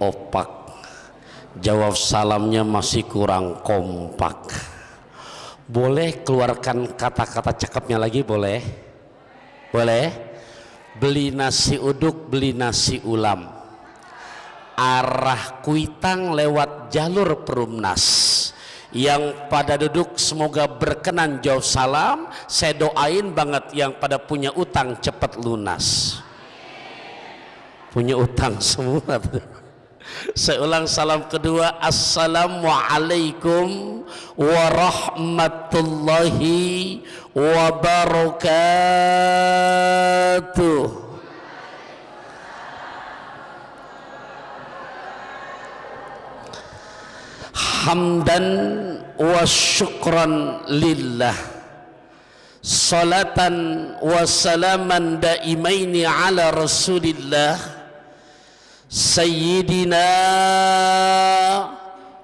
opak, jawab salamnya masih kurang kompak. Boleh keluarkan kata-kata cakepnya lagi? Boleh? Boleh? Beli nasi uduk, beli nasi ulam, arah Kuitang lewat jalur Perumnas. Yang pada duduk semoga berkenan jawab salam. Saya doain banget yang pada punya utang cepat lunas. Punya utang semua. Saya ulang salam kedua. Assalamualaikum warahmatullahi wabarakatuh. Hamdan wa syukran lillah, salatan wa salaman daimaini ala rasulillah sayyidina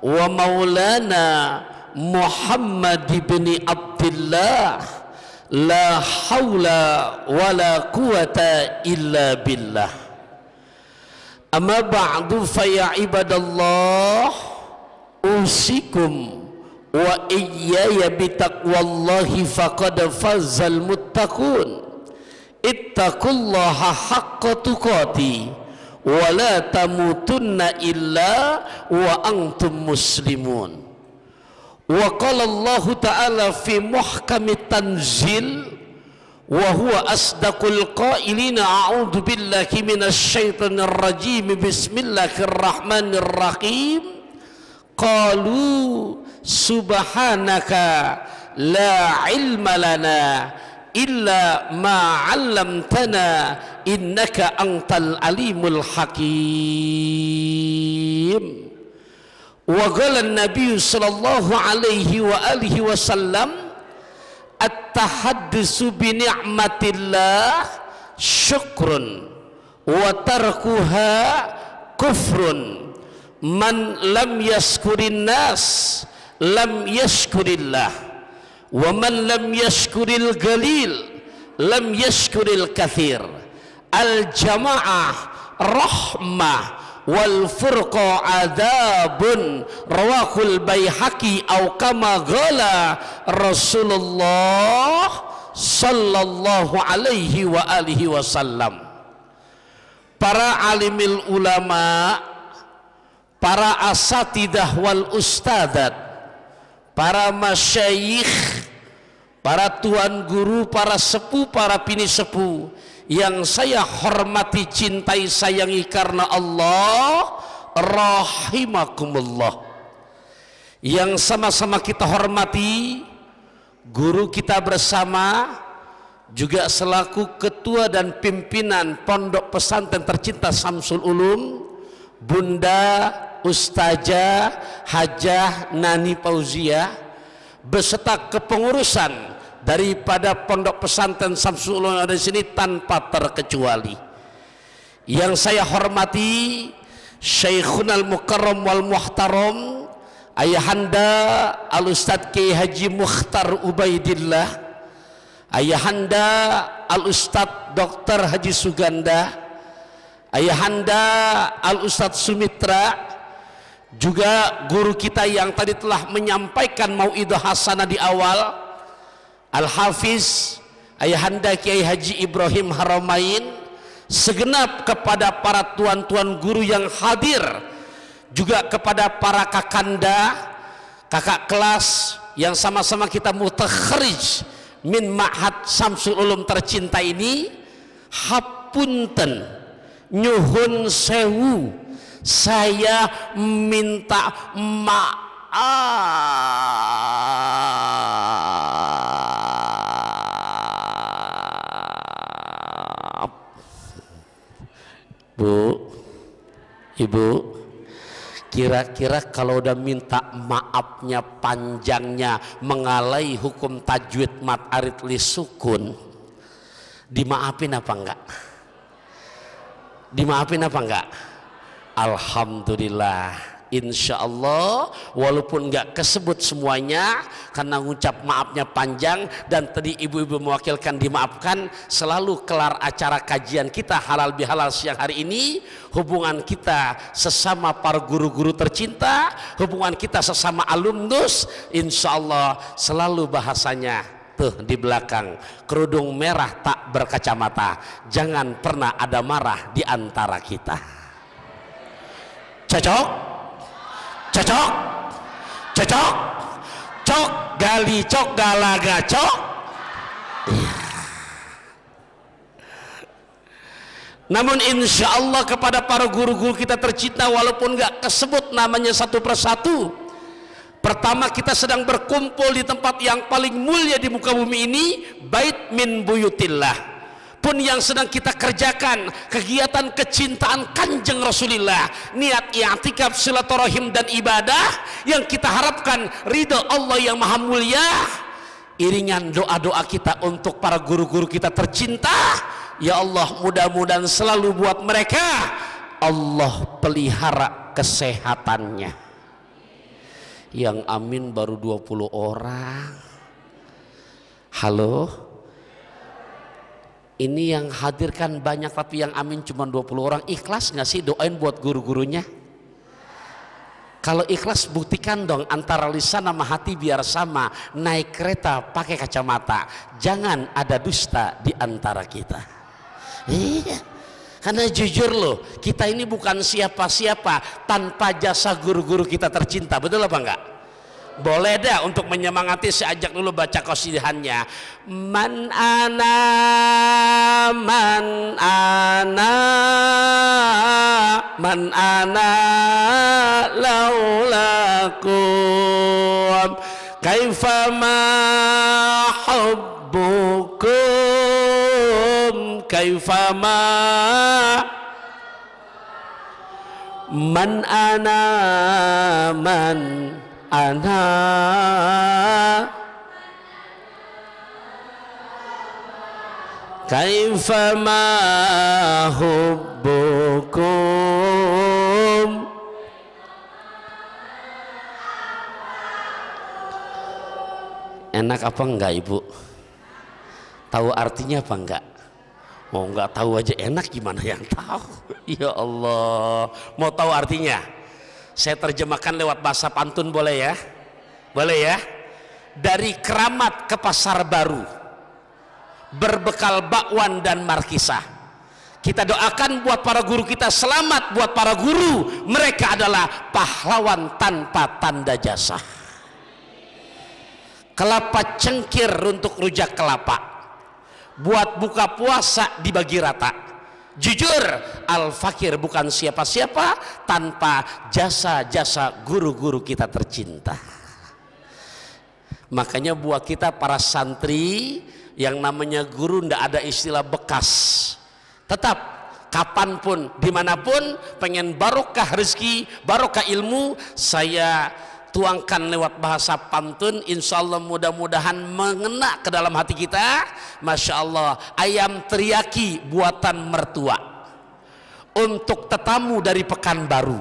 wa maulana Muhammad ibn Abdullah, la hawla wa la quwata illa billah. Amma ba'du fa ya ibadallah, usikum wa iyaya bitaqwallahi faqad fazal muttaqun. Ittaqullaha haqqa tuqati wa la tamutunna illa wa antum muslimun. Wa qala Allah ta'ala fi muhkamit tanzil wa huwa asdaqul qailina a'udzu billahi minasy syaithanir rajim bismillahirrahmanirrahim. Qalu subhanaka la ilma lana illa ma 'allamtana innaka antal alimul hakim. Wa qala an-nabiy sallallahu alaihi wa alihi wasallam, at-tahaddusu bi ni'matillah syukrun wa tarkuha kufrun. Man lam yaskurin nas lam yaskurillah, wa man lam yaskuril galil lam yaskuril kathir. Al jamaah rahmah wal furqa adabun, rawahul Baihaqi au kama qala Rasulullah sallallahu alaihi wa alihi wasallam. Para alimil ulama, para asatidah wal ustadat, para masyayikh, para tuan guru, para sepuh, para bini sepuh yang saya hormati, cintai, sayangi karena Allah, rahimakumullah. Yang sama-sama kita hormati guru kita bersama, juga selaku ketua dan pimpinan Pondok Pesantren Tercinta Samsul Ulum, Bunda Ustazah Hajah Nani Fauzia, beserta kepengurusan daripada Pondok Pesantren Samsul Ulum ada di sini tanpa terkecuali. Yang saya hormati Syekhunal Mukarram wal Muhtaram Ayahanda Al Ustadz Kiai Haji Mukhtar Ubaidillah, Ayahanda Al Ustadz Dr. Haji Suganda, Ayahanda Al Ustadz Sumitra, juga guru kita yang tadi telah menyampaikan mauidhah hasanah di awal, Al Hafiz Ayahanda Kiai Haji Ibrahim Haramain, segenap kepada para tuan-tuan guru yang hadir, juga kepada para kakanda, kakak kelas yang sama-sama kita mutakharij min ma'had Samsul Ulum tercinta ini. Hapunten, nyuhun sewu, saya minta maaf. Bu, Ibu, kira-kira kalau udah minta maafnya panjangnya mengalai hukum tajwid mat arid li sukun, dimaafin apa enggak? Dimaafin apa enggak? Alhamdulillah, Insya Allah walaupun nggak kesebut semuanya karena ngucap maafnya panjang dan tadi ibu-ibu mewakilkan dimaafkan, selalu kelar acara kajian kita halal bihalal siang hari ini, hubungan kita sesama para guru-guru tercinta, hubungan kita sesama alumnus, insya Allah selalu bahasanya tuh di belakang, kerudung merah tak berkacamata, jangan pernah ada marah di antara kita. Cocok? Cocok, cocok, cok gali cok galaga cok. Iya. Namun insya Allah kepada para guru-guru kita tercinta, walaupun nggak kesebut namanya satu persatu, pertama kita sedang berkumpul di tempat yang paling mulia di muka bumi ini, bait min buyutillah. Pun yang sedang kita kerjakan kegiatan kecintaan Kanjeng Rasulullah, niat i'tikaf, silaturahim dan ibadah yang kita harapkan ridha Allah yang maha mulia, iringan doa-doa kita untuk para guru-guru kita tercinta. Ya Allah, mudah-mudahan selalu buat mereka Allah pelihara kesehatannya. Yang amin baru 20 orang. Halo, ini yang hadirkan banyak tapi yang amin cuma 20 orang. Ikhlas nggak sih doain buat guru-gurunya? Kalau ikhlas buktikan dong antara lisan sama hati biar sama. Naik kereta pakai kacamata, jangan ada dusta di antara kita. Iya, karena jujur loh, kita ini bukan siapa-siapa tanpa jasa guru-guru kita tercinta. Betul apa enggak? Boleh dah untuk menyemangati, saya ajak dulu baca qasidahannya. Man ana man ana man ana laulakum kaifa ma hubbukum kaifa ma man ana man ana kaifa ma hubbukum. Enak apa enggak ibu? Tahu artinya apa enggak? Mau enggak tahu aja enak, gimana yang tahu? Ya Allah, mau tahu artinya? Saya terjemahkan lewat bahasa pantun, boleh ya? Boleh ya? Dari Keramat ke Pasar Baru, berbekal bakwan dan markisah, kita doakan buat para guru kita, selamat buat para guru, mereka adalah pahlawan tanpa tanda jasa. Kelapa cengkir untuk rujak kelapa, buat buka puasa dibagi rata. Jujur, Al-Fakir bukan siapa-siapa tanpa jasa-jasa guru-guru kita tercinta. Makanya buat kita para santri, yang namanya guru ndak ada istilah bekas. Tetap kapanpun, dimanapun, pengen barokah rezeki, barokah ilmu, saya tuangkan lewat bahasa pantun, insya Allah mudah-mudahan mengena ke dalam hati kita. Masya Allah, ayam teriyaki buatan mertua untuk tetamu dari Pekanbaru.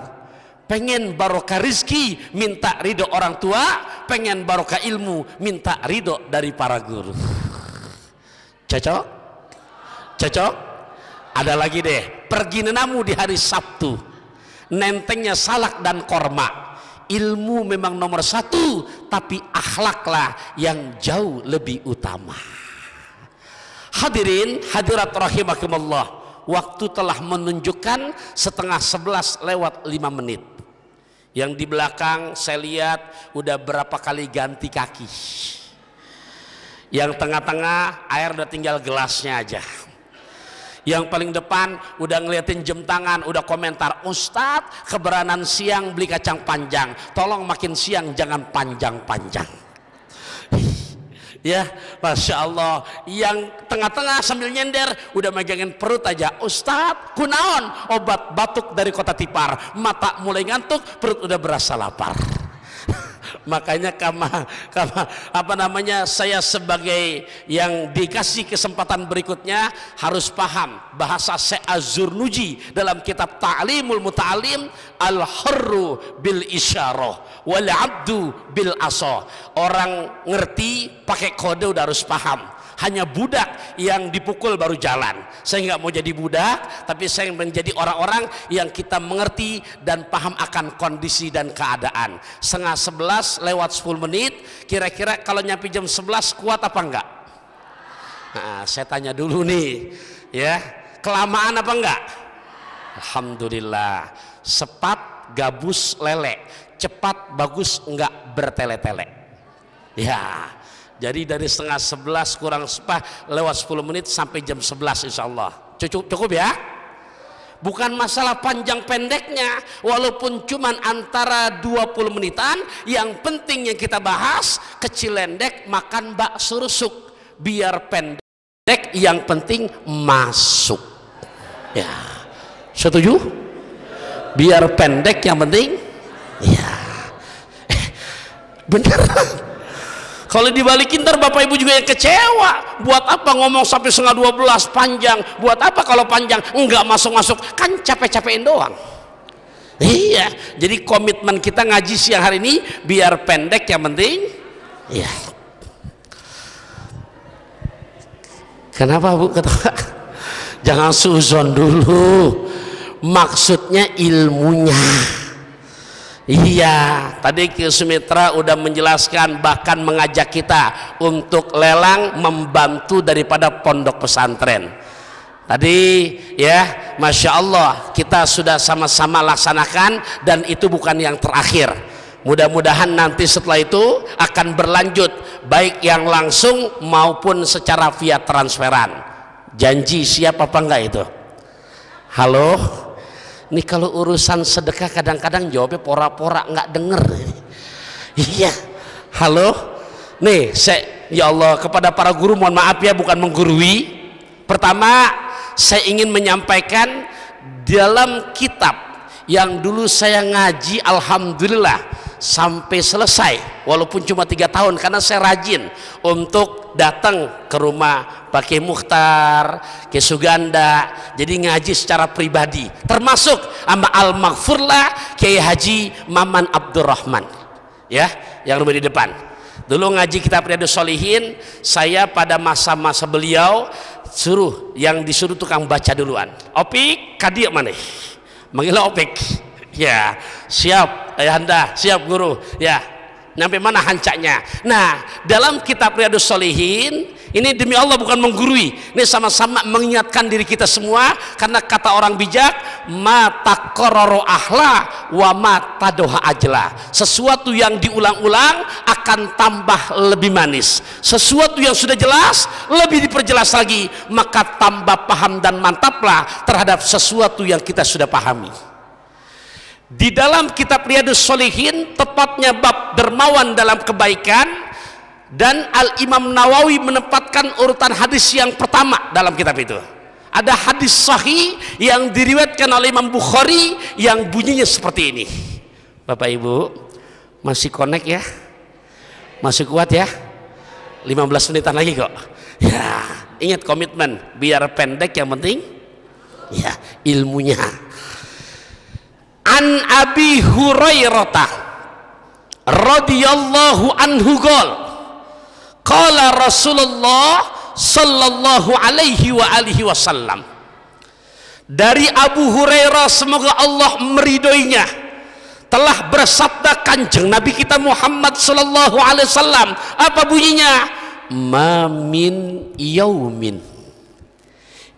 Pengen barokah rizki, minta ridho orang tua. Pengen barokah ilmu, minta ridho dari para guru. Cocok? Cocok? Ada lagi deh, pergi nenamu di hari Sabtu, nentengnya salak dan korma. Ilmu memang nomor satu, tapi akhlaklah yang jauh lebih utama. Hadirin hadirat rahimakumullah, waktu telah menunjukkan 10:30 lewat 5 menit. Yang di belakang saya lihat udah berapa kali ganti kaki. Yang tengah-tengah air udah tinggal gelasnya aja. Yang paling depan udah ngeliatin jam tangan, udah komentar, Ustadz keberanan siang beli kacang panjang, tolong makin siang jangan panjang-panjang. Ya, Masya Allah. Yang tengah-tengah sambil nyender udah megangin perut aja, Ustadz kunaon obat batuk dari kota Tipar, mata mulai ngantuk, perut udah berasa lapar. Makanya apa namanya, saya sebagai yang dikasih kesempatan berikutnya harus paham bahasa Syekh Az-Zurnuji dalam kitab Ta'limul Muta'alim, al-hurru bil isyarah wal abdu bil asa. Orang ngerti pakai kode udah harus paham. Hanya budak yang dipukul baru jalan. Saya nggak mau jadi budak, tapi saya menjadi orang-orang yang kita mengerti dan paham akan kondisi dan keadaan. 10:30 lewat 10 menit, kira-kira kalau nyampe jam 11 kuat apa enggak? Nah, saya tanya dulu nih, ya, kelamaan apa enggak? Alhamdulillah, sepat gabus lele, cepat bagus enggak bertele-tele. Ya. Jadi dari 10:30 kurang lewat 10 menit sampai jam 11 insya Allah. Cukup ya? Bukan masalah panjang pendeknya, walaupun cuman antara 20 menitan, yang penting yang kita bahas kecil lendek makan bakso rusuk, biar pendek yang penting masuk. Ya, setuju? Biar pendek yang penting, ya, beneran. Kalau dibalikin ntar bapak ibu juga yang kecewa. Buat apa ngomong sampai 11:30 panjang? Buat apa kalau panjang enggak masuk-masuk? Kan capek-capekin doang. Iya, jadi komitmen kita ngaji siang hari ini biar pendek yang penting. Iya. Kenapa Bu ketawa? Jangan suzon dulu. Maksudnya ilmunya. Iya, tadi Ki Sumitra udah menjelaskan, bahkan mengajak kita untuk lelang membantu daripada pondok pesantren. Tadi ya, Masya Allah, kita sudah sama-sama laksanakan dan itu bukan yang terakhir. Mudah-mudahan nanti setelah itu akan berlanjut, baik yang langsung maupun secara via transferan. Janji siap apa enggak itu? Halo? Ini kalau urusan sedekah kadang-kadang jawabnya pora-pora, nggak denger. Iya, halo. Nih, ya Allah, kepada para guru mohon maaf ya, bukan menggurui. Pertama, saya ingin menyampaikan dalam kitab yang dulu saya ngaji, alhamdulillah sampai selesai, walaupun cuma 3 tahun, karena saya rajin untuk datang ke rumah Pak Kiai Mukhtar, Kiai Suganda, jadi ngaji secara pribadi, termasuk sama Al-Maghfurlah Kiai Haji Maman Abdurrahman, ya, yang rumah di depan. Dulu ngaji kitab Riyadhus Shalihin, saya pada masa-masa beliau yang disuruh tukang baca duluan. Opik, kadia mana? Manggilnya Opik. Ya, siap ayahanda, siap guru. Ya, nyampe mana hancaknya? Nah, dalam kitab Riyadhus Shalihin ini demi Allah bukan menggurui, ini sama-sama mengingatkan diri kita semua, karena kata orang bijak, ma taqarraru ahla wa ma tadoha ajla. Sesuatu yang diulang-ulang akan tambah lebih manis. Sesuatu yang sudah jelas lebih diperjelas lagi, maka tambah paham dan mantaplah terhadap sesuatu yang kita sudah pahami. Di dalam kitab Riyadhus Shalihin, tepatnya bab dermawan dalam kebaikan, dan Al-Imam Nawawi menempatkan urutan hadis yang pertama dalam kitab itu. Ada hadis sahih yang diriwayatkan oleh Imam Bukhari yang bunyinya seperti ini. Bapak Ibu masih connect ya? Masih kuat ya? 15 menitan lagi kok. Ya, ingat komitmen, biar pendek yang penting ya ilmunya. An Abi Hurairah radhiyallahu anhu qala Rasulullah sallallahu alaihi wa alihi wasallam. Dari Abu Hurairah, semoga Allah meridhoinya, telah bersabda Kanjeng Nabi kita Muhammad sallallahu alaihi wasallam. Apa bunyinya? Ma min yaumin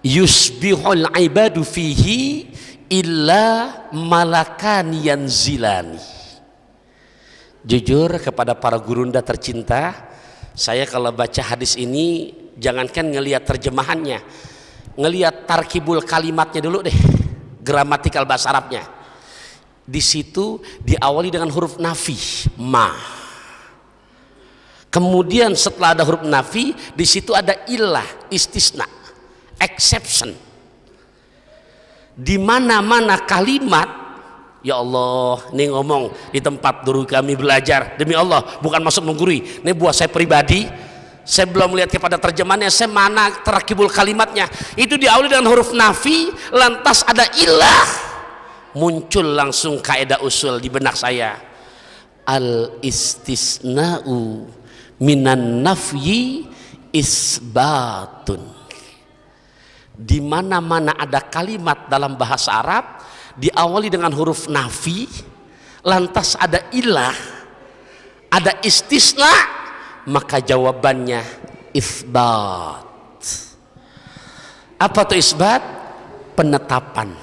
yusbihul ibadu fihi illa malakan yanzilani. Jujur kepada para gurunda tercinta, saya kalau baca hadis ini jangankan ngelihat terjemahannya, ngelihat tarkibul kalimatnya dulu deh, gramatikal bahasa Arabnya. Di situ diawali dengan huruf nafi, ma. Kemudian setelah ada huruf nafi, di situ ada illah, istisna, exception. Di mana-mana kalimat Ya Allah, ini ngomong di tempat guru kami belajar, demi Allah bukan maksud menggurui, ini buat saya pribadi. Saya belum melihat kepada terjemahannya, saya mana terakibul kalimatnya. Itu diawali dengan huruf nafi, lantas ada ilah, muncul langsung kaidah usul di benak saya. Al istisna'u minan nafyi isbatun. Di mana-mana ada kalimat dalam bahasa Arab diawali dengan huruf nafi, lantas ada ilah, ada istisna, maka jawabannya isbat. Apa itu isbat? Penetapan.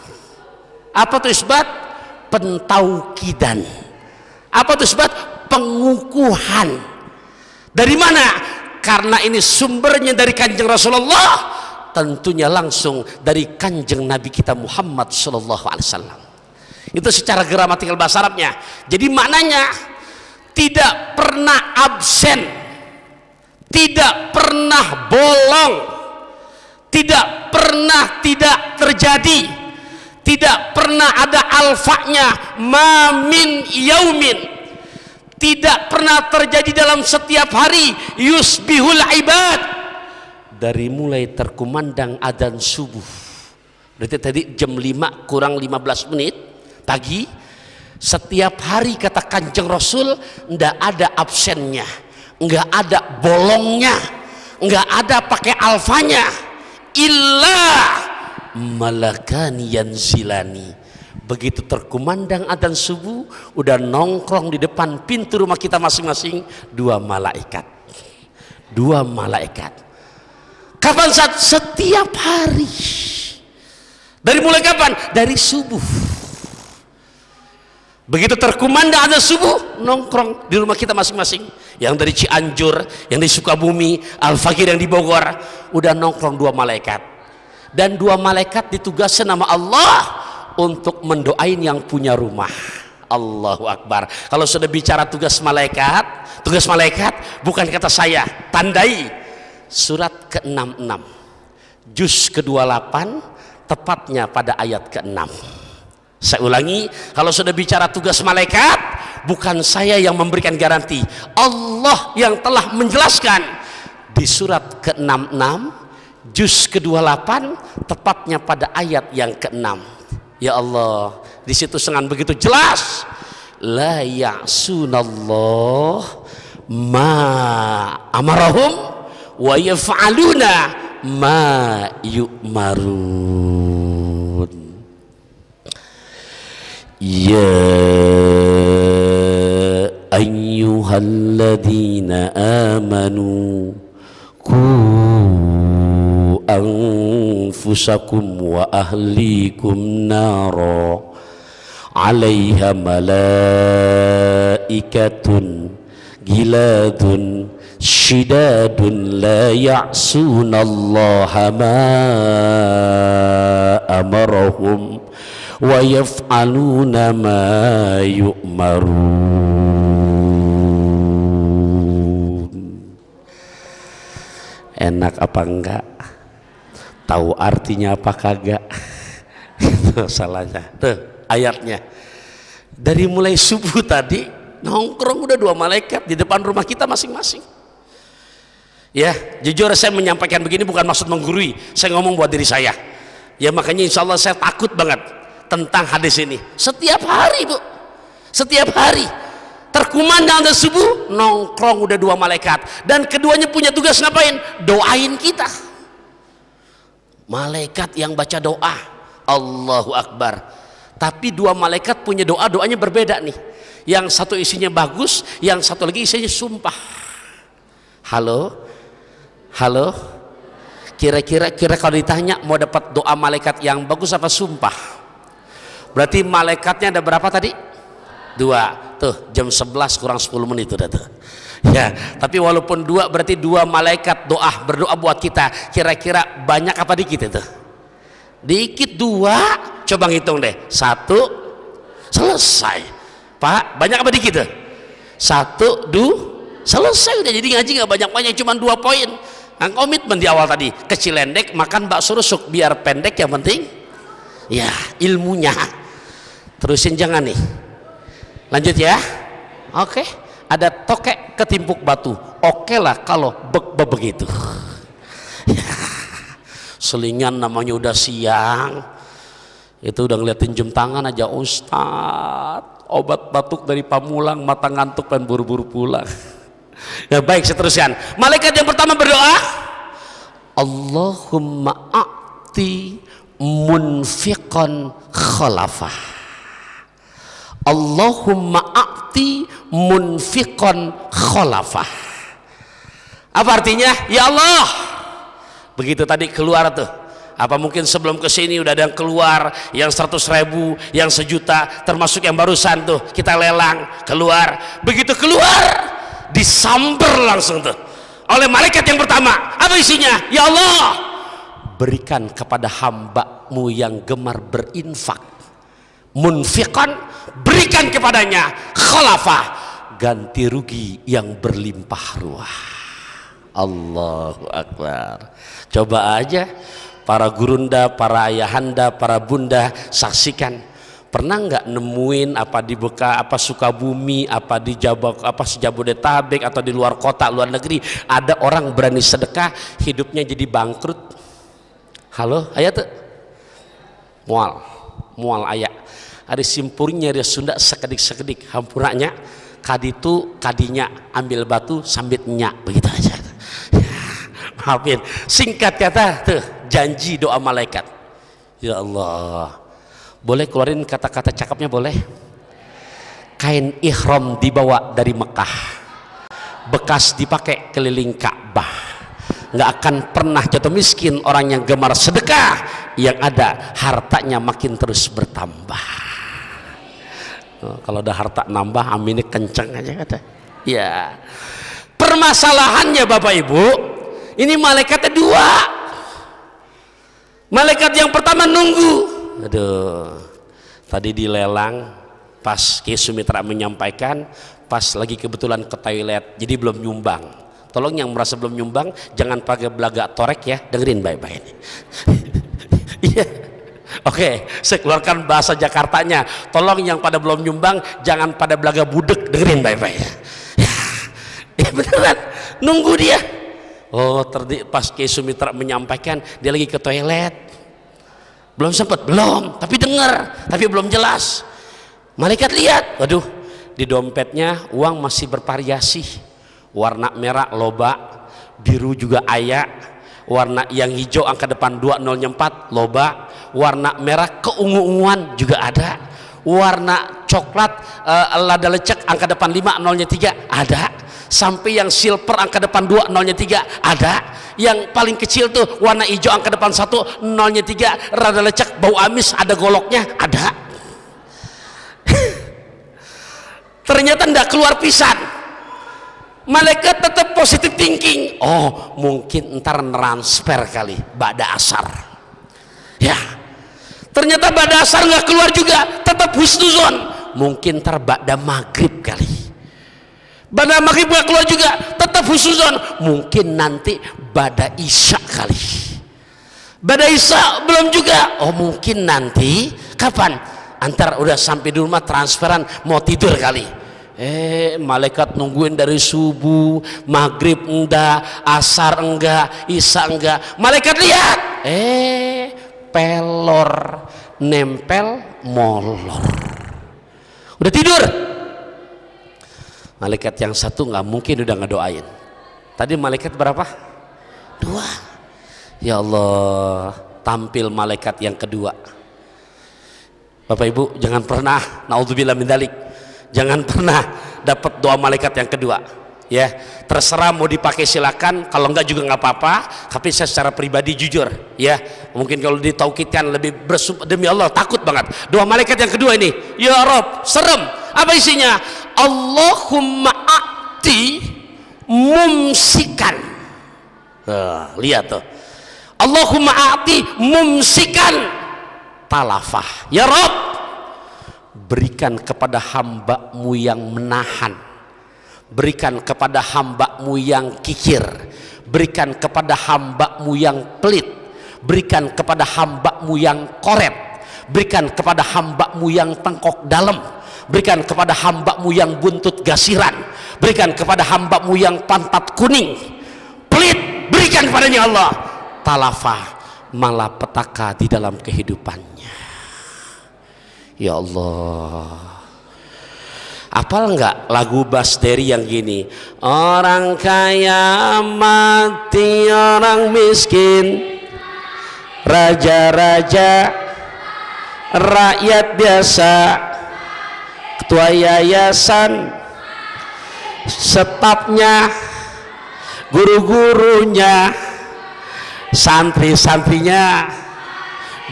Apa itu isbat? Pentaukidan. Apa itu isbat? Pengukuhan. Dari mana? Karena ini sumbernya dari Kanjeng Rasulullah, tentunya langsung dari Kanjeng Nabi kita Muhammad sallallahu alaihi wasallam. Itu secara gramatikal bahasa Arabnya. Jadi maknanya tidak pernah absen, tidak pernah bolong, tidak pernah tidak terjadi, tidak pernah ada alfanya, ma min yaumin, tidak pernah terjadi dalam setiap hari, yusbihul ibad, dari mulai terkumandang adzan subuh, berarti tadi jam 5 kurang 15 menit pagi, setiap hari kata Kanjeng Rasul ndak ada absennya, nggak ada bolongnya, nggak ada pakai alfanya, illa malakani yanzilani. Begitu terkumandang adzan subuh, udah nongkrong di depan pintu rumah kita masing-masing dua malaikat. Dua malaikat. Kapan? Saat setiap hari. Dari mulai kapan? Dari subuh. Begitu terkumandang adzan subuh, nongkrong di rumah kita masing-masing. Yang dari Cianjur, yang di Sukabumi, Al-Fakir yang di Bogor, udah nongkrong dua malaikat. Dan dua malaikat ditugaskan nama Allah untuk mendoain yang punya rumah. Allahu Akbar. Kalau sudah bicara tugas malaikat bukan kata saya, tandai surat ke-66 juz ke-28 tepatnya pada ayat ke-6. Saya ulangi, kalau sudah bicara tugas malaikat bukan saya yang memberikan garansi, Allah yang telah menjelaskan di surat ke-66 juz ke-28 tepatnya pada ayat yang ke-6. Ya Allah, di situ dengan begitu jelas, la ya'sunallah ma amarahum wa yaf'aluna ma yu'marun. Ya ayyuhalladzina amanu qu anfusakum wa ahlikum nara 'alaiha malaikatun giladun syidadun la ya'sunallaha ma amarahum wa yaf'aluna ma yu'marun. Enak apa enggak? Tahu artinya apa kagak? Itu salahnya. Tuh ayatnya. Dari mulai subuh tadi nongkrong udah dua malaikat di depan rumah kita masing-masing. Ya, jujur saya menyampaikan begini bukan maksud menggurui, saya ngomong buat diri saya. Ya makanya insya Allah saya takut banget tentang hadis ini. Setiap hari Bu, setiap hari terkumandang adzan subuh, nongkrong udah dua malaikat, dan keduanya punya tugas ngapain? Doain kita. Malaikat yang baca doa, Allahu Akbar. Tapi dua malaikat punya doa, doanya berbeda nih. Yang satu isinya bagus, yang satu lagi isinya sumpah. Halo, halo. Kira-kira kalau ditanya mau dapat doa malaikat yang bagus apa sumpah? Berarti malaikatnya ada berapa tadi? Dua. Tuh jam 11 kurang 10 menit udah tuh. Ya, tapi walaupun dua berarti dua malaikat berdoa buat kita. Kira-kira banyak apa dikit itu? Dikit. Dua, coba ngitung deh. Satu, selesai. Pak, banyak apa dikit tuh? Satu, selesai udah. Jadi ngaji nggak banyak-banyak, cuma 2 poin. Nah, komitmen di awal tadi, kecil lendek makan bakso rusuk, biar pendek yang penting ya ilmunya. Terusin jangan nih. Lanjut ya. Oke. Ada tokek ketimpuk batu. Oke lah kalau begitu. Selingan namanya udah siang. Itu udah ngeliatin jam tangan aja, Ustadz. Obat batuk dari Pamulang, mata ngantuk pengen buru-buru pulang. Ya baik, seteruskan. Malaikat yang pertama berdoa, Allahumma a'ti munfiqan khalafah. Allahumma a'ti munfiqan khalafah. Apa artinya? Ya Allah. Begitu tadi keluar tuh. Apa mungkin sebelum kesini udah ada yang keluar, yang 100.000, yang 1 juta, termasuk yang barusan tuh kita lelang keluar. Begitu keluar, disamber langsung tuh oleh malaikat yang pertama. Apa isinya? Ya Allah, berikan kepada hamba-Mu yang gemar berinfak, munfiqan, berikan kepadanya khalafah, ganti rugi yang berlimpah ruah. Allahu Akbar. Coba aja para gurunda, para ayahanda, para bunda, saksikan. Pernah nggak nemuin apa di Sukabumi, apa di Jabodetabek atau di luar kota, luar negeri, ada orang berani sedekah, hidupnya jadi bangkrut? Halo, ayah tuh mual ayah. Ada simpurnya dia Sunda sekedik hampuranya kaditu kadinya ambil batu sambil nyak begitu aja. Maafin, singkat kata tuh janji doa malaikat. Ya Allah, boleh keluarin kata-kata cakapnya boleh? Kain ihram dibawa dari Mekah, bekas dipakai keliling Ka'bah, nggak akan pernah jatuh miskin orang yang gemar sedekah, yang ada hartanya makin terus bertambah. Kalau ada harta nambah, aminnya kenceng aja kata. Ya, permasalahannya Bapak Ibu, ini malaikatnya 2. Malaikat yang pertama nunggu. Aduh, tadi dilelang pas Ki Sumitra menyampaikan, pas lagi kebetulan ke toilet, jadi belum nyumbang. Tolong yang merasa belum nyumbang jangan pakai belaga torek ya, dengerin baik-baik ini. Iya. Oke, saya keluarkan bahasa Jakartanya. Tolong yang pada belum nyumbang jangan pada belaga budek, dengerin baik-baik ya. Ya beneran, nunggu dia. Oh, pas Ki Sumitra menyampaikan, dia lagi ke toilet. Belum sempat, tapi dengar, tapi belum jelas. Malaikat lihat, waduh, di dompetnya uang masih bervariasi. Warna merah loba, biru juga aya, warna yang hijau angka depan 2004 loba, warna merah keungu-unguan juga ada, warna coklat lada lecek angka depan 5003 ada, sampai yang silver angka depan 2003 ada, yang paling kecil tuh warna hijau angka depan 1003 rada lecek bau amis ada goloknya ada. Ternyata ndak keluar pisan. Malaikat tetap positive thinking. Oh, mungkin ntar transfer kali ba'da asar. Ya, ternyata ba'da asar nggak keluar juga, tetap husnuzon. Mungkin ntar ba'da maghrib kali. Ba'da maghrib nggak keluar juga, tetap husnuzon. Mungkin nanti ba'da isya kali. Ba'da isya belum juga. Oh, mungkin nanti kapan? Antar udah sampai di rumah transferan mau tidur kali. Malaikat nungguin dari subuh, maghrib enggak, asar enggak, isya enggak. Malaikat lihat, pelor nempel molor. Udah tidur. Malaikat yang satu nggak mungkin udah ngedoain. Tadi malaikat berapa? 2. Ya Allah, tampil malaikat yang kedua. Bapak Ibu jangan pernah, naudzubillah min dzalik, jangan pernah dapat doa malaikat yang kedua. Ya, terserah mau dipakai silakan, kalau enggak juga nggak apa-apa. Tapi saya secara pribadi jujur, ya, mungkin kalau ditaukidkan lebih demi Allah takut banget. Doa malaikat yang kedua ini, ya Rob, serem. Apa isinya? Allahumma a'ti mumsikan. Lihat tuh. Allahumma a'ti mumsikan talafah. Ya Rob, berikan kepada hamba-Mu yang menahan, berikan kepada hamba-Mu yang kikir, berikan kepada hamba-Mu yang pelit, berikan kepada hamba-Mu yang koret, berikan kepada hamba-Mu yang tengkok dalam, berikan kepada hamba-Mu yang buntut gasiran, berikan kepada hamba-Mu yang pantat kuning pelit, berikan kepadanya Allah talafah malapetaka di dalam kehidupannya. Ya Allah, apal enggak lagu Basderi yang gini, orang kaya mati, orang miskin raja-raja, rakyat biasa, ketua yayasan, stafnya, guru-gurunya, santri-santrinya,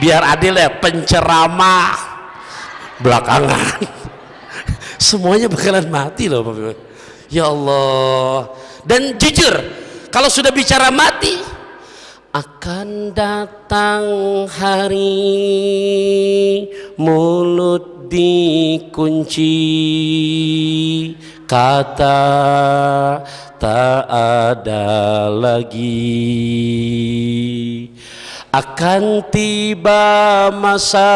biar adil ya, penceramah belakangan semuanya bakalan mati loh Bapak. Ya Allah. Dan jujur, kalau sudah bicara mati, akan datang hari mulut dikunci, kata tak ada lagi. Akan tiba masa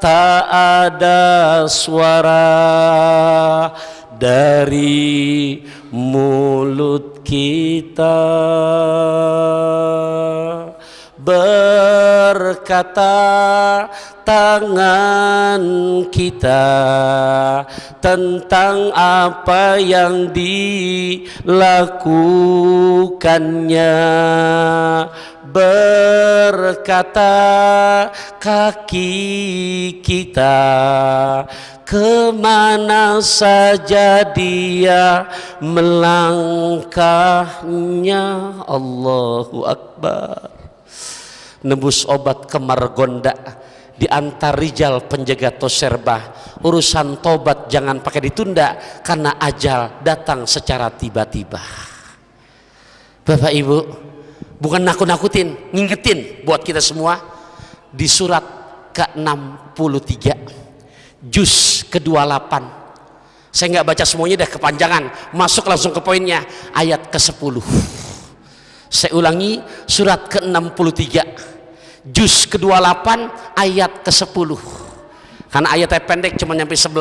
tak ada suara dari mulut kita, berkata tangan kita tentang apa yang dilakukannya, berkata kaki kita kemana saja dia melangkahnya. Allahu Akbar. Nebus obat ke Margonda di antar rijal penjaga Toserba. Urusan tobat jangan pakai ditunda, karena ajal datang secara tiba-tiba. Bapak Ibu, bukan nakut-nakutin, ngingetin buat kita semua. Di surat ke-63 juz ke-28, saya nggak baca semuanya, dah kepanjangan, masuk langsung ke poinnya, ayat ke-10. Saya ulangi, surat ke-63 juz ke-28 ayat ke-10, karena ayatnya pendek cuma nyampe 11.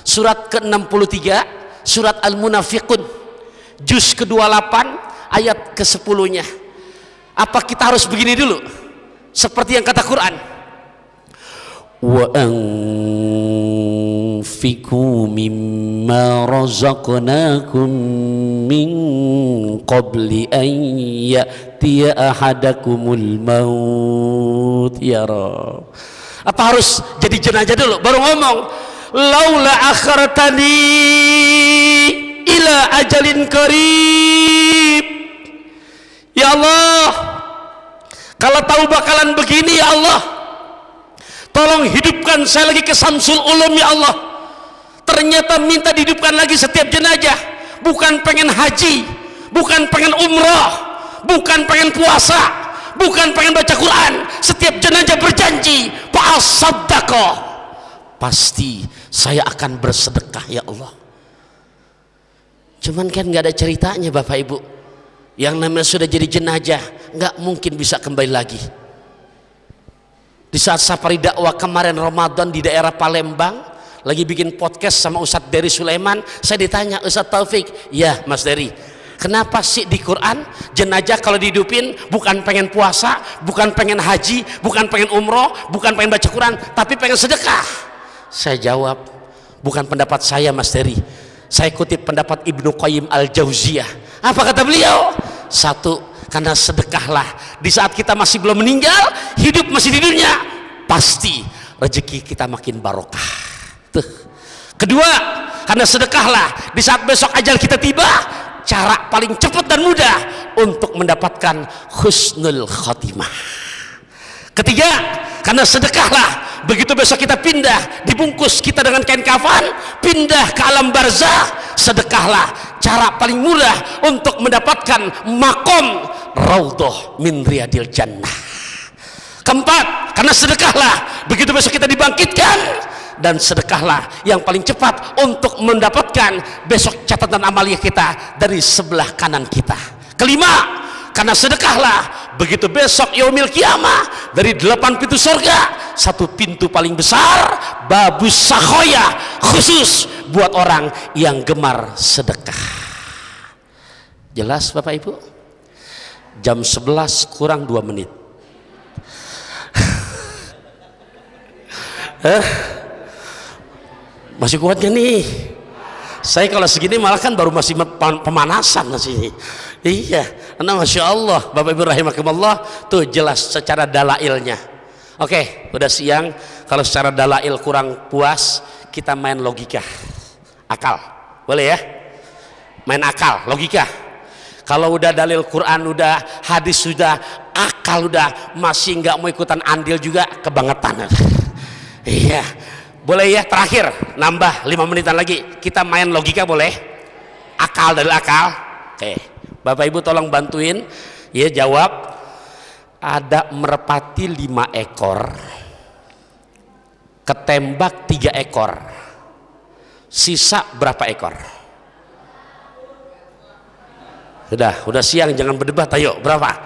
Surat ke-63 surat Al-Munafiqun juz ke-28 ayat ke-10-nya. Apa kita harus begini dulu seperti yang kata Quran, wa anfiqu mimma razaqnakum min qabli an ya'tiya ahadakumul maut. Ya Rabb, apa harus jadi jenazah dulu baru ngomong laula akhartani ila ajalin qarib? Ya Allah, kalau tahu bakalan begini ya Allah, tolong hidupkan saya lagi ke Samsul Ulum ya Allah. Ternyata minta dihidupkan lagi setiap jenazah, bukan pengen haji, bukan pengen umrah, bukan pengen puasa, bukan pengen baca Quran. Setiap jenazah berjanji, fa'asaddaqah, pasti saya akan bersedekah ya Allah. Cuman kan nggak ada ceritanya Bapak Ibu. Yang namanya sudah jadi jenazah nggak mungkin bisa kembali lagi. Di saat safari dakwah kemarin Ramadan di daerah Palembang, lagi bikin podcast sama Ustadz Dery Sulaiman, saya ditanya, Ustadz Taufik, ya Mas Dery, kenapa sih di Quran jenazah kalau dihidupin bukan pengen puasa, bukan pengen haji, bukan pengen umroh, bukan pengen baca Quran, tapi pengen sedekah? Saya jawab, bukan pendapat saya Mas Dery, saya kutip pendapat Ibnu Qayyim Al-Jauziyah. Apa kata beliau? Satu, karena sedekahlah di saat kita masih belum meninggal, hidup masih di dunia, pasti rezeki kita makin barokah. Tuh. Kedua, karena sedekahlah di saat besok ajal kita tiba, cara paling cepat dan mudah untuk mendapatkan husnul khotimah. Ketiga, karena sedekahlah begitu besok kita pindah, dibungkus kita dengan kain kafan, pindah ke alam barzah, sedekahlah cara paling mudah untuk mendapatkan makom raudhah min riyadil jannah. Keempat, karena sedekahlah begitu besok kita dibangkitkan, dan sedekahlah yang paling cepat untuk mendapatkan besok catatan amalia kita dari sebelah kanan kita. Kelima, Karena sedekahlah begitu besok yaumil kiamah, dari 8 pintu surga, 1 pintu paling besar, babus sakhoya, khusus buat orang yang gemar sedekah. Jelas Bapak Ibu? Jam 11 kurang 2 menit. Masih kuatnya nih? Saya kalau segini malah kan baru masih pemanasan masih. Iya, karena Masya Allah Bapak Ibu rahimakumullah, tuh jelas secara dalailnya. Oke, udah siang. Kalau secara dalail kurang puas, kita main logika, akal, boleh ya? Main akal, logika. Kalau udah dalil Quran, udah hadis, sudah akal, udah masih nggak mau ikutan andil juga, kebangetan. Iya, boleh ya? Terakhir, nambah 5 menitan lagi, kita main logika, boleh? Akal, dalil akal. Oke, Bapak Ibu tolong bantuin ya, jawab. Ada merpati 5 ekor, ketembak 3 ekor, sisa berapa ekor? Udah siang, jangan berdebat, ayo berapa?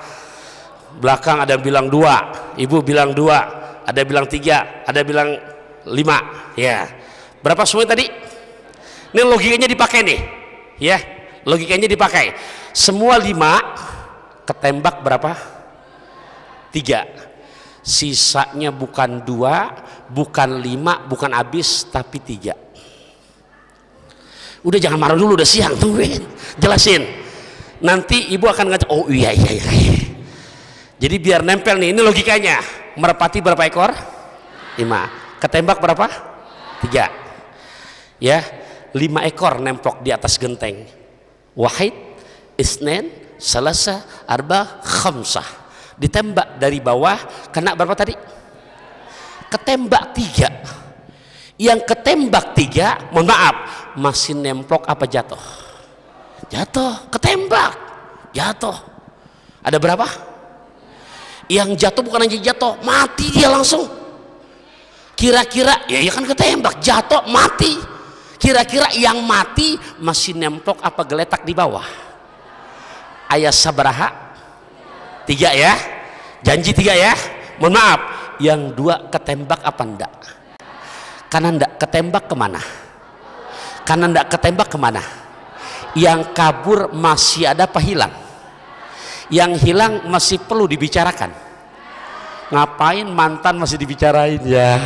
Belakang ada yang bilang 2, ibu bilang 2, ada yang bilang 3, ada yang bilang 5, ya. Berapa semua tadi? Ini logikanya dipakai nih, ya. Logikanya dipakai. Semua 5, ketembak berapa? 3. Sisanya bukan 2, bukan 5, bukan habis, tapi 3. Udah jangan marah dulu, udah siang, tungguin, jelasin. Nanti ibu akan ngajak, oh iya. Jadi biar nempel nih, ini logikanya. Merpati berapa ekor? 5. Ketembak berapa? 3. Ya, 5 ekor nemplok di atas genteng. Wahid, isnen, salasa, arba, khamsah. Ditembak dari bawah, kena berapa tadi? Ketembak 3. Yang ketembak 3, mohon maaf, masih nemplok apa jatuh? Jatuh, ketembak, jatuh. Ada berapa? Yang jatuh bukan aja jatuh, mati dia langsung. Kira-kira, ya kan ketembak, jatuh, mati. Kira-kira yang mati masih nemplok apa geletak di bawah? Ayat sabaraha? 3 ya? Janji 3 ya? Mohon maaf, yang 2 ketembak apa enggak? Karena enggak ketembak kemana? Karena enggak ketembak kemana? Yang kabur masih ada apa hilang? Yang hilang masih perlu dibicarakan. Ngapain mantan masih dibicarain ya?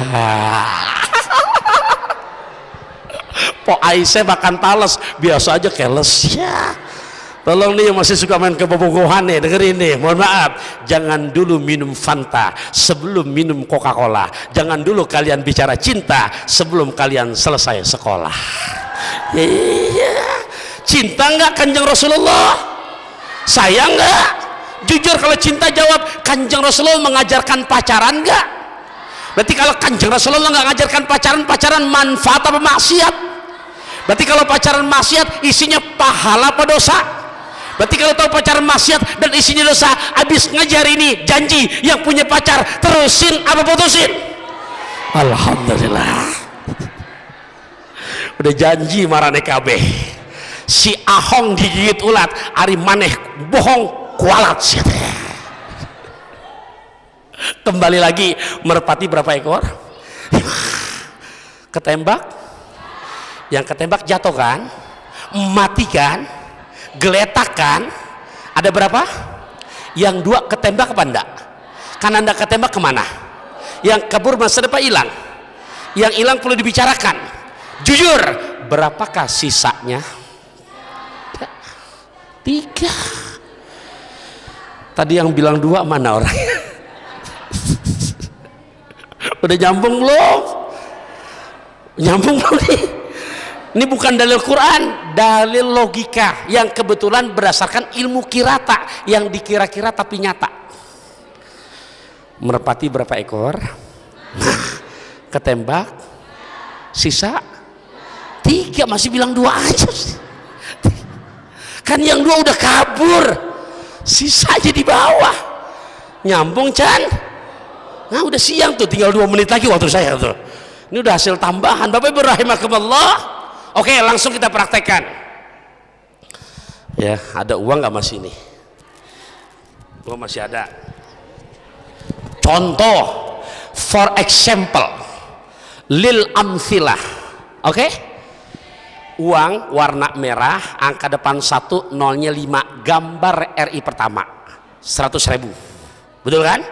Pok Aisyah makan tales biasa aja, keles ya. Tolong nih yang masih suka main kebobogohan nih, dengerin nih, mohon maaf, jangan dulu minum Fanta sebelum minum Coca-Cola. Jangan dulu kalian bicara cinta sebelum kalian selesai sekolah. Iya. Cinta nggak Kanjeng Rasulullah? Sayang nggak? Jujur kalau cinta jawab. Kanjeng Rasulullah mengajarkan pacaran nggak? Berarti kalau Kanjeng Rasulullah nggak mengajarkan pacaran, pacaran manfaat apa maksiat? Berarti kalau pacaran maksiat isinya pahala apa dosa? Berarti kalau tahu pacaran maksiat dan isinya dosa, habis ngajar ini janji yang punya pacar terusin apa putusin? Alhamdulillah. Udah janji marane kabeh. Si Ahong digigit ulat, ari maneh bohong kualat sih. Kembali lagi, merpati berapa ekor? Ketembak. Yang ketembak jatuh kan? Mati kan? Geletak kan? Ada berapa? Yang 2 ketembak apa enggak? Karena enggak ketembak kemana? Yang kabur masa depan hilang. Yang hilang perlu dibicarakan. Jujur, berapakah sisanya? 3. Tadi yang bilang 2 mana orangnya? Udah nyambung belum? Nyambung belum nih? Ini bukan dalil Quran, dalil logika yang kebetulan berdasarkan ilmu kirata yang dikira-kira tapi nyata. Merpati berapa ekor? Nah, ketembak sisa 3, masih bilang 2 aja. Kan yang 2 udah kabur, sisa aja di bawah. Nyambung Chan? Nah udah siang tuh, tinggal 2 menit lagi waktu saya tuh. Ini udah hasil tambahan. Bapak Ibu rahimakumullah. Oke, langsung kita praktekkan. Ya, ada uang nggak mas ini? Oh, masih ada. Contoh, for example, lil amthilah. Oke? Uang warna merah, angka depan 1, nolnya 5, gambar RI pertama, 100.000. Betul kan?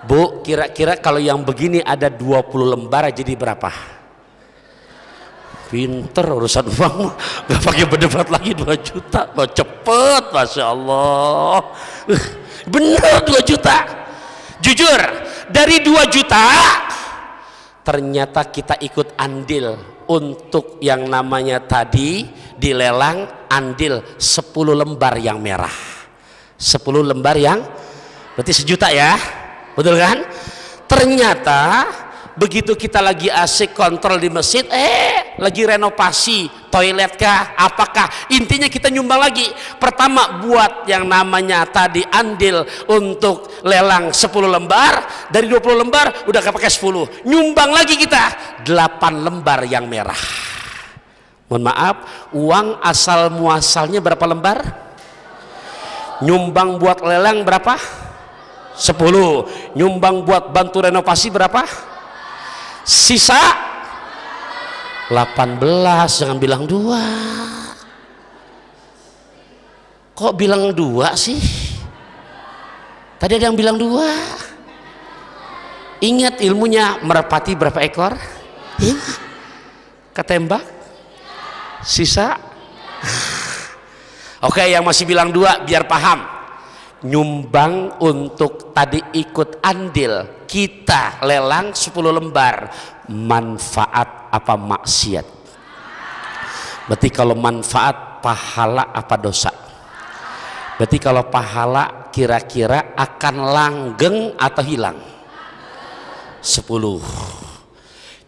Bu, kira-kira kalau yang begini ada 20 lembar jadi berapa? Pinter urusan uang, gak pakai berdebat lagi. 2 juta, oh, cepet, Masya Allah. Bener 2 juta. Jujur, dari 2 juta ternyata kita ikut andil untuk yang namanya tadi dilelang, andil 10 lembar yang merah, 10 lembar yang berarti 1 juta ya, betul kan? Ternyata begitu kita lagi asik kontrol di masjid, lagi renovasi toilet kah apakah, intinya kita nyumbang lagi. Pertama buat yang namanya tadi andil untuk lelang 10 lembar, dari 20 lembar udah kepake 10, nyumbang lagi kita 8 lembar yang merah. Mohon maaf, uang asal muasalnya berapa lembar? Nyumbang buat lelang berapa? 10. Nyumbang buat bantu renovasi berapa? Sisa 18. Jangan bilang 2. Kok bilang 2 sih? Tadi ada yang bilang 2. Ingat ilmunya, merpati berapa ekor? Ketembak sisa. Oke, yang masih bilang 2 biar paham. Nyumbang untuk tadi ikut andil kita lelang 10 lembar, manfaat apa maksiat? Berarti kalau manfaat pahala apa dosa? Berarti kalau pahala kira-kira akan langgeng atau hilang? 10.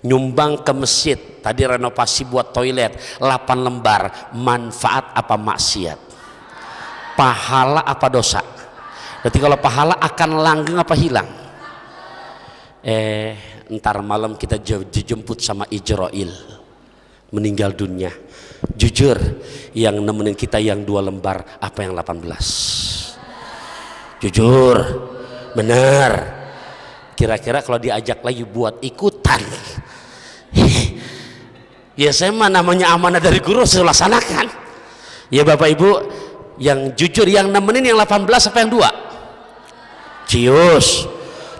Nyumbang ke masjid tadi renovasi buat toilet 8 lembar, manfaat apa maksiat? Pahala apa dosa? Berarti kalau pahala akan langgeng apa hilang? Ntar malam kita dijemput sama Ijrail, meninggal dunia. Jujur, yang nemenin kita yang 2 lembar apa yang 18? Jujur, benar. Kira-kira kalau diajak lagi buat ikutan, ya saya mah namanya amanah dari guru saya laksanakan. Ya Bapak Ibu, yang jujur yang nemenin yang 18 apa yang 2? Cius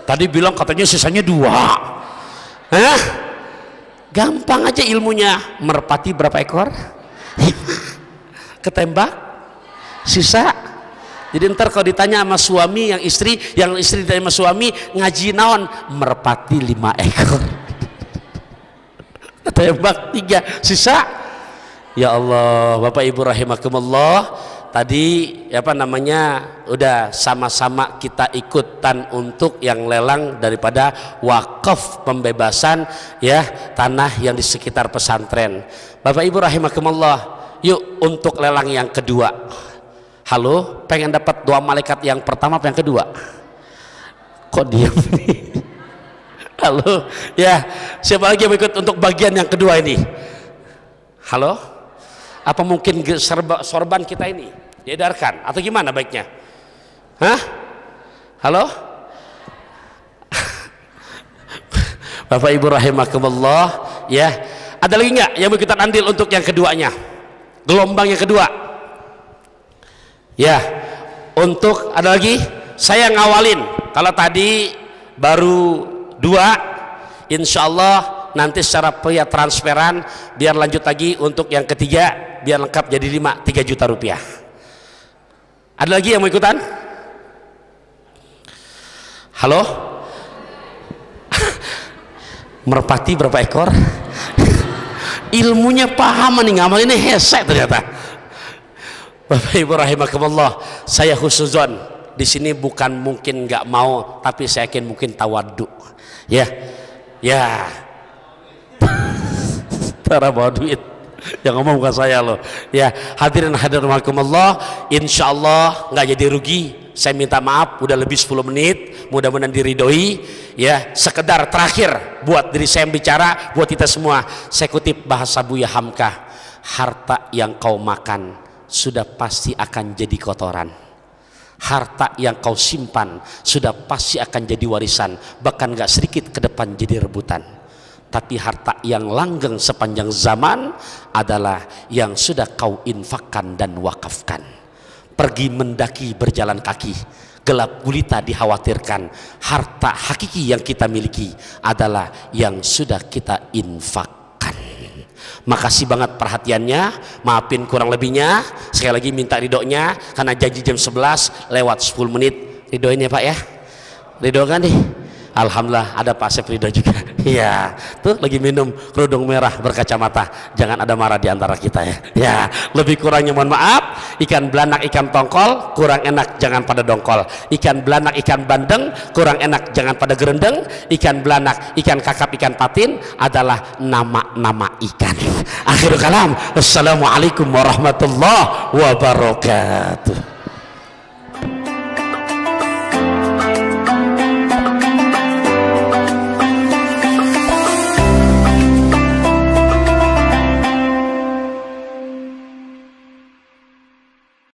tadi bilang katanya sisanya 2. Gampang aja ilmunya. Merpati berapa ekor? Ketembak sisa. Jadi ntar kalau ditanya sama suami yang istri ditanya sama suami, ngaji naon? Merpati 5 ekor. Ketembak 3 sisa. Ya Allah, Bapak Ibu rahimakumullah. Tadi apa namanya udah sama-sama kita ikutan untuk yang lelang daripada wakaf pembebasan ya tanah yang di sekitar pesantren. Bapak Ibu rahimakumullah, yuk untuk lelang yang kedua. Halo, pengen dapat 2 malaikat yang pertama apa yang kedua? Kok diam nih? Halo, ya siapa lagi yang ikut untuk bagian yang kedua ini? Halo? Apa mungkin sorban kita ini diedarkan atau gimana baiknya? Halo? Bapak Ibu rahimakumullah, ya. Ada lagi nggak yang mau kita andil untuk yang keduanya? Gelombang yang kedua. Ya. Untuk ada lagi? Saya ngawalin. Kalau tadi baru 2, insya Allah nanti secara via transferan biar lanjut lagi untuk yang ketiga biar lengkap jadi 5, 3 juta rupiah. Ada lagi yang mau ikutan? Halo? Merpati berapa ekor? Ilmunya paham nih, ngamal ini hesek ternyata. Bapak Ibu rahimakumullah, saya husnuzon di sini bukan mungkin nggak mau, tapi saya yakin mungkin tawadhu. Ya. Para bawa duit yang ngomong bukan saya loh ya. Hadirin hadirin rahimakumullah, insyaallah nggak jadi rugi. Saya minta maaf udah lebih 10 menit, mudah-mudahan diridhoi ya. Sekedar terakhir buat diri saya bicara, buat kita semua, saya kutip bahasa Buya Hamkah, harta yang kau makan sudah pasti akan jadi kotoran, Harta yang kau simpan sudah pasti akan jadi warisan, bahkan gak sedikit ke depan jadi rebutan. Tapi harta yang langgeng sepanjang zaman adalah yang sudah kau infakkan dan wakafkan. Pergi mendaki berjalan kaki, gelap gulita dikhawatirkan. Harta hakiki yang kita miliki adalah yang sudah kita infakkan. Makasih banget perhatiannya, maafin kurang lebihnya. Sekali lagi minta ridhonya, karena janji jam 11 lewat 10 menit. Ridhoin ya Pak ya, ridho kan nih? Alhamdulillah ada Pak Asep ridho juga. Iya, tuh lagi minum kerudung merah berkacamata. Jangan ada marah di antara kita ya. Ya, lebih kurangnya mohon maaf. Ikan belanak, ikan tongkol kurang enak jangan pada dongkol. Ikan belanak, ikan bandeng kurang enak jangan pada gerendeng. Ikan belanak, ikan kakap, ikan patin adalah nama-nama ikan. Akhirul kalam. Wassalamualaikum warahmatullahi wabarakatuh.